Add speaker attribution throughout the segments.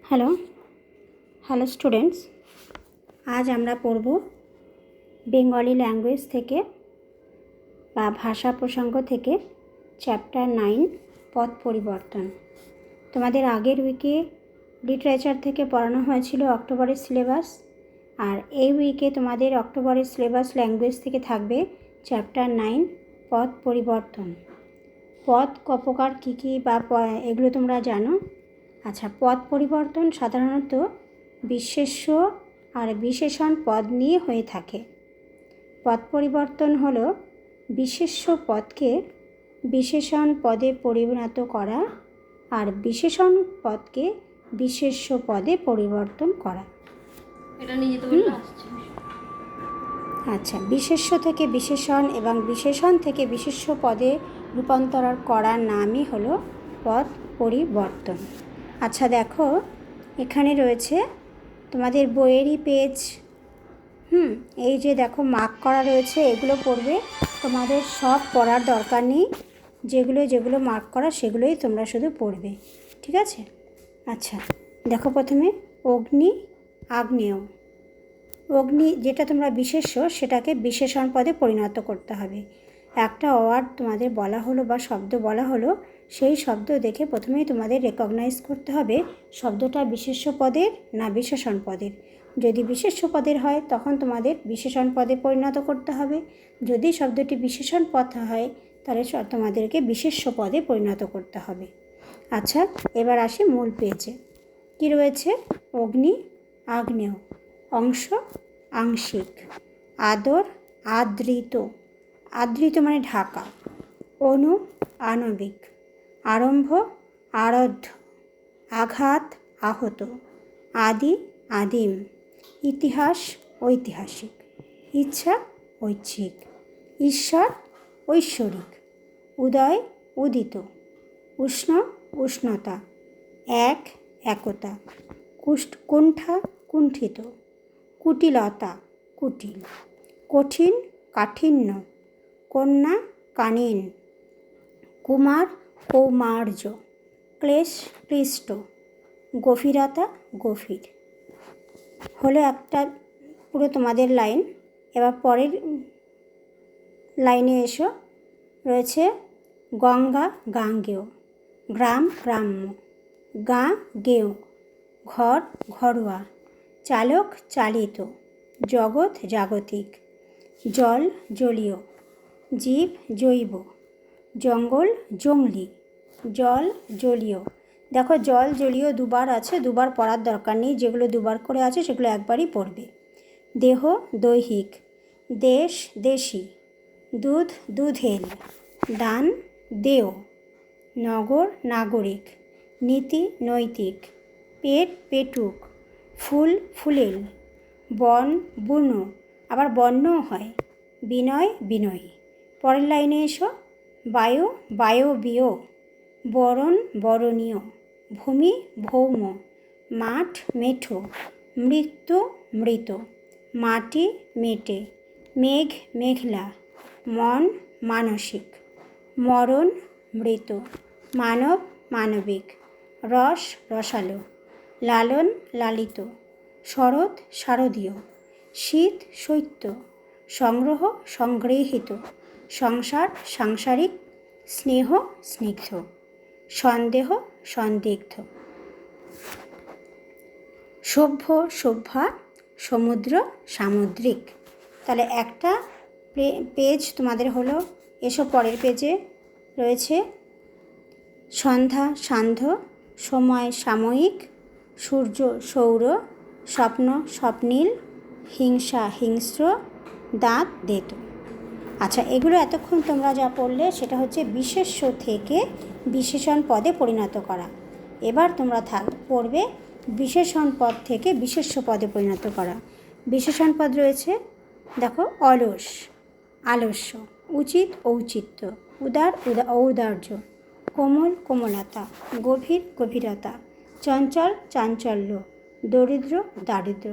Speaker 1: Hello hello students, আজ আমরা পড়ব বেঙ্গলি ল্যাঙ্গুয়েজ থেকে বা ভাষা প্রসঙ্গ থেকে চ্যাপ্টার 9 পদ পরিবর্তন। তোমাদের আগের উইকে লিটারেচার থেকে পড়ানো হয়েছিল অক্টোবরের সিলেবাস, আর এই উইকে তোমাদের অক্টোবরের সিলেবাস ল্যাঙ্গুয়েজ থেকে থাকবে চ্যাপ্টার 9 পদ পরিবর্তন। পদ কপকার কী কী বা এগুলো তোমরা জানো। আচ্ছা, পদ পরিবর্তন সাধারণত বিশেষ্য আর বিশেষণ পদ নিয়ে হয়ে থাকে। পদ পরিবর্তন হলো বিশেষ্য পদকে বিশেষণ পদে পরিণত করা আর বিশেষণ পদকে বিশেষ্য পদে পরিবর্তন করা। আচ্ছা, বিশেষ্য থেকে বিশেষণ এবং বিশেষণ থেকে বিশেষ্য পদে রূপান্তর করার নামই হলো পদ পরিবর্তন। আচ্ছা দেখো, এখানে রয়েছে তোমাদের বইয়েরই পেজ, এই যে দেখো মার্ক করা রয়েছে, এগুলো পড়বে। তোমাদের সব পড়ার দরকার নেই, যেগুলো মার্ক করা সেগুলোই তোমরা শুধু পড়বে, ঠিক আছে? আচ্ছা দেখো, প্রথমে অগ্নি আগ্নেয়। অগ্নি যেটা তোমরা বিশেষ্য, সেটাকে বিশেষণ পদে পরিণত করতে হবে। একটা ওয়ার্ড তোমাদের বলা হলো বা শব্দ বলা হলো, সেই শব্দ দেখে প্রথমেই তোমাদের রেকগনাইজ করতে হবে শব্দটা বিশেষ্য পদের না বিশেষণ পদের। যদি বিশেষ্য পদের হয় তখন তোমাদের বিশেষণ পদে পরিণত করতে হবে, যদি শব্দটি বিশেষণ পদ হয় তাহলে তোমাদেরকে বিশেষ্য পদে পরিণত করতে হবে। আচ্ছা, এবার আসি মূল পেজে। কি রয়েছে? অগ্নি আগ্নেয়, অংশ আংশিক, আদর আদৃত, আদৃত মানে ঢাকা, অনু আণবিক, আরম্ভ আরব্ধ, আঘাত আহত, আদি আদিম, ইতিহাস ঐতিহাসিক, ইচ্ছা ঐচ্ছিক, ঈশ্বর ঐশ্বরিক, উদয় উদিত, উষ্ণ উষ্ণতা, এক একতা, কুণ্ঠা কুণ্ঠিত, কুটিলতা কুটিল, কঠিন কাঠিন্য, কন্যা কানীন, কুমার কৌমার্য, ক্লেশ ক্লিষ্ট, গভীরতা গভীর। হলো একটা পুরো তোমাদের লাইন। এবার পরের লাইনে এসো। রয়েছে গঙ্গা গাঙ্গেয়, গ্রাম গ্রাম্য, গাঁ গেয়, ঘর ঘরোয়া, চালক চালিত, জগৎ জাগতিক, জল জলীয়, জীব জৈব, জঙ্গল জংলি, জল জলীয়। দেখো জল জলীয় দুবার আছে, দুবার পড়ার দরকার নেই, যেগুলো দুবার করে আছে সেগুলো একবারই পড়বে। দেহ দৈহিক, দেশ দেশি, দুধ দুধেল, দান দেয়, নগর নাগরিক, নীতি নৈতিক, পেট পেটুক, ফুল ফুলেল, বন বুনো, আবার বন্যও হয়, বিনয় বিনয়ী। পরের লাইনে এসো। বায়ু বায়বীয়, বরণ বরণীয়, ভূমি ভৌম, মাঠ মেঠো, মৃত্যু মৃত, মাটি মেটে, মেঘ মেঘলা, মন মানসিক, মরণ মৃত, মানব মানবিক, রস রসালো, লালন লালিত, শরৎ শারদীয়, শীত শৈত্য, সংগ্রহ সংগৃহীত, সংসার সাংসারিক, স্নেহ স্নিগ্ধ, সন্দেহ সন্দিগ্ধ, সভ্য সভ্যা, সমুদ্র সামুদ্রিক। তাহলে একটা পেজ তোমাদের হলো। এসব পরের পেজে রয়েছে সন্ধ্যা সান্ধ্য, সময় সাময়িক, সূর্য সৌর, স্বপ্ন স্বপ্নীল, হিংসা হিংস্র, দাঁত দেত। আচ্ছা, এগুলো এতক্ষণ তোমরা যা পড়লে সেটা হচ্ছে বিশেষ্য থেকে বিশেষণ পদে পরিণত করা। এবার তোমরা পড়বে বিশেষণ পদ থেকে বিশেষ্য পদে পরিণত করা। বিশেষণ পদ রয়েছে, দেখো অলস আলস্য, উচিত ঔচিত্য, উদার ঔদার্য, কোমল কোমলতা, গভীর গভীরতা, চঞ্চল চাঞ্চল্য, দরিদ্র দারিদ্র,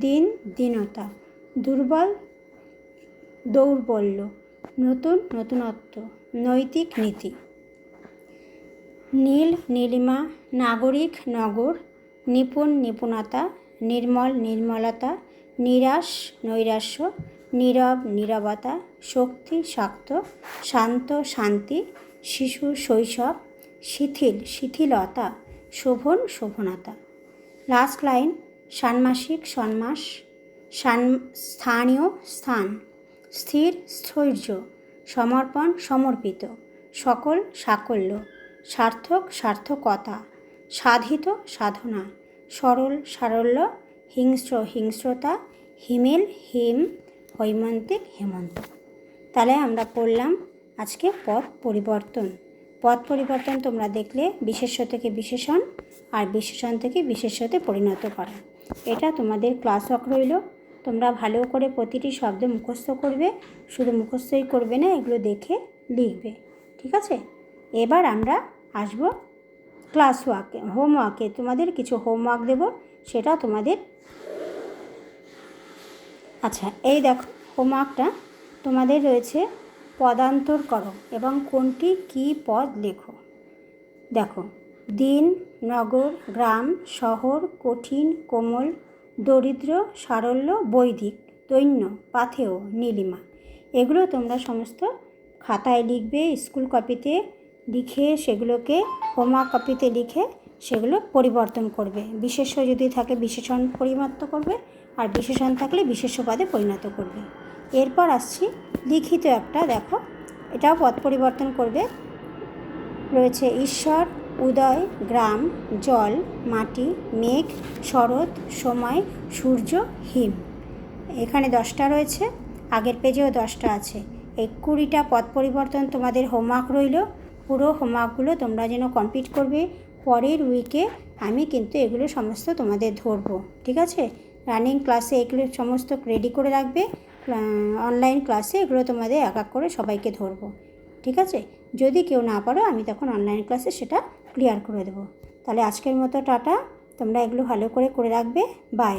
Speaker 1: দীন দীনতা, দুর্বল দৌর্বল্য, নতুন নতুনত্ব, নৈতিক নীতি, নীল নীলিমা, নাগরিক নগর, নিপুণ নিপুণতা, নির্মল নির্মলতা, নিরাশ নৈরাশ্য, নীরব নীরবতা, শক্তি শাক্ত, শান্ত শান্তি, শিশু শৈশব, শিথিল শিথিলতা, শোভন শোভনতা। লাস্ট লাইন, ষান্মাসিক ষান্মাস, স্থানীয় স্থান, স্থির স্থৈর্য, সমর্পণ সমর্পিত, সকল সাকল্য, সার্থক সার্থকতা, সাধিত সাধনা, সরল সারল্য, হিংস্র হিংস্রতা, হিমেল হিম, হৈমন্তিক হেমন্ত। তাহলে আমরা পড়লাম আজকে পদ পরিবর্তন। পদ পরিবর্তন তোমরা দেখলে বিশেষ্য থেকে বিশেষণ আর বিশেষণ থেকে বিশেষ্যতে পরিণত করা। এটা তোমাদের ক্লাস ওয়ার্ক রইল। তোমরা ভালো করে প্রতিটি শব্দ মুখস্থ করবে, শুধু মুখস্থই করবে না, এগুলো দেখে লিখবে, ঠিক আছে? এবার আমরা আসবো ক্লাস ওয়ার্কে, হোমওয়ার্কে। তোমাদের কিছু হোমওয়ার্ক দেব, সেটা তোমাদের, আচ্ছা এই দেখো হোমওয়ার্কটা তোমাদের রয়েছে, পদান্তর করো এবং কোনটি কী পদ লেখো। দেখো, দিন, নগর, গ্রাম, শহর, কঠিন, কোমল, দরিদ্র, সারল্য, বৈদিক, দৈন্য, পাথেয়, নীলিমা। এগুলো তোমরা সমস্ত খাতায় লিখবে, স্কুল কপিতে লিখে সেগুলোকে হোমওয়ার্ক কপিতে লিখে সেগুলো পরিবর্তন করবে। বিশেষ্য যদি থাকে বিশেষণ পরিবর্তন করবে, আর বিশেষণ থাকলে বিশেষ্য পদে পরিণত করবে। এরপর আসছি লিখিত একটা, দেখো এটাও পদ পরিবর্তন করবে। রয়েছে ঈশ্বর, উদয়, গ্রাম, জল, মাটি, মেঘ, শরৎ, সময়, সূর্য, হিম। এখানে 10টা রয়েছে, আগের পেজেও 10টা আছে। এই 20টা পদ পরিবর্তন তোমাদের হোমওয়ার্ক রইল। পুরো হোমওয়ার্কগুলো তোমরা যেন কমপ্লিট করবে। পরের উইকে আমি কিন্তু এগুলো সমস্ত তোমাদের ধরবো, ঠিক আছে? রানিং ক্লাসে এগুলো সমস্ত রেডি করে রাখবে, অনলাইন ক্লাসে এগুলো তোমাদের এক এক করে সবাইকে ধরবো, ঠিক আছে? যদি কেউ না পারো আমি তখন অনলাইন ক্লাসে সেটা ক্লিয়ার করে দেবো। তাহলে আজকের মতো টাটা, তোমরা এগুলো ভালো করে রাখবে, বাই।